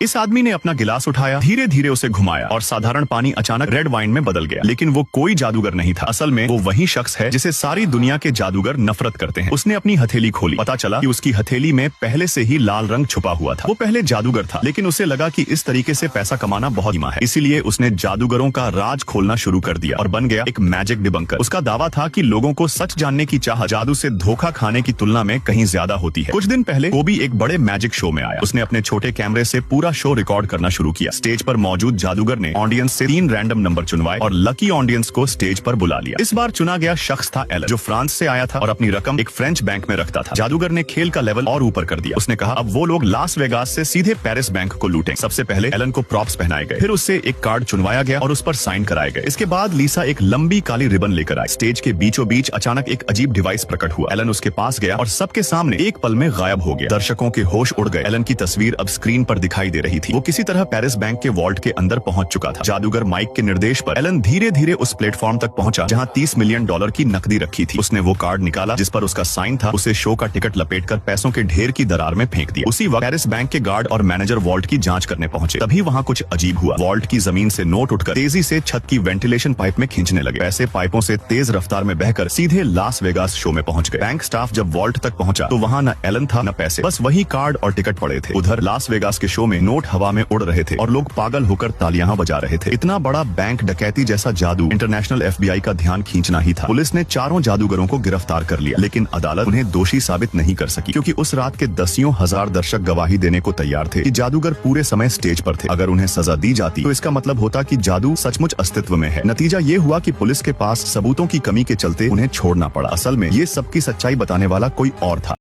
इस आदमी ने अपना गिलास उठाया, धीरे धीरे उसे घुमाया और साधारण पानी अचानक रेड वाइन में बदल गया। लेकिन वो कोई जादूगर नहीं था। असल में वो वही शख्स है जिसे सारी दुनिया के जादूगर नफरत करते हैं। उसने अपनी हथेली खोली, पता चला कि उसकी हथेली में पहले से ही लाल रंग छुपा हुआ था। वो पहले जादूगर था, लेकिन उसे लगा कि इस तरीके से पैसा कमाना बहुत धीमा है, इसीलिए उसने जादूगरों का राज खोलना शुरू कर दिया और बन गया एक मैजिक डिबंकर। उसका दावा था कि लोगों को सच जानने की चाह जादू से धोखा खाने की तुलना में कहीं ज्यादा होती है। कुछ दिन पहले वो भी एक बड़े मैजिक शो में आया। उसने अपने छोटे कैमरे से पूरा शो रिकॉर्ड करना शुरू किया। स्टेज पर मौजूद जादूगर ने ऑडियंस से 3 रैंडम नंबर चुनवाए और लकी ऑडियंस को स्टेज पर बुला लिया। इस बार चुना गया शख्स था एलन, जो फ्रांस से आया था और अपनी रकम एक फ्रेंच बैंक में रखता था। जादूगर ने खेल का लेवल और ऊपर कर दिया। उसने कहा अब वो लोग लास वेगास से सीधे पेरिस बैंक को लूटें। सबसे पहले एलन को प्रॉप्स पहनाए गए, फिर उससे एक कार्ड चुनवाया गया और उस पर साइन कराए गए। इसके बाद लीसा एक लंबी काली रिबन लेकर आई। स्टेज के बीचों बीच अचानक एक अजीब डिवाइस प्रकट हुआ। एलन उसके पास गया और सबके सामने एक पल में गायब हो गया। दर्शकों के होश उड़ गए। एलन की तस्वीर अब स्क्रीन पर दिखाई दे रही थी। वो किसी तरह पेरिस बैंक के वॉल्ट के अंदर पहुंच चुका था। जादूगर माइक के निर्देश पर एलन धीरे धीरे उस प्लेटफॉर्म तक पहुंचा जहां $30 मिलियन की नकदी रखी थी। उसने वो कार्ड निकाला जिस पर उसका साइन था। उसे शो का टिकट लपेटकर पैसों के ढेर की दरार में फेंक दिया। उसी वक्त पेरिस बैंक के गार्ड और मैनेजर वॉल्ट की जांच करने पहुंचे। तभी वहां कुछ अजीब हुआ। वॉल्ट की जमीन से नोट उठकर तेजी से छत की वेंटिलेशन पाइप में खींचने लगे। पैसे पाइपों से तेज रफ्तार में बहकर सीधे लास वेगास शो में पहुंच गए। बैंक स्टाफ जब वॉल्ट तक पहुंचा तो वहां न एलन था न पैसे, बस वही कार्ड और टिकट पड़े थे। उधर लास वेगास के शो में नोट हवा में उड़ रहे थे और लोग पागल होकर तालियां बजा रहे थे। इतना बड़ा बैंक डकैती जैसा जादू इंटरनेशनल FBI का ध्यान खींचना ही था। पुलिस ने चारों जादूगरों को गिरफ्तार कर लिया, लेकिन अदालत उन्हें दोषी साबित नहीं कर सकी, क्योंकि उस रात के दसियों हजार दर्शक गवाही देने को तैयार थे कि जादूगर पूरे समय स्टेज पर थे। अगर उन्हें सजा दी जाती तो इसका मतलब होता कि जादू सचमुच अस्तित्व में है। नतीजा ये हुआ कि पुलिस के पास सबूतों की कमी के चलते उन्हें छोड़ना पड़ा। असल में ये सबकी सच्चाई बताने वाला कोई और था।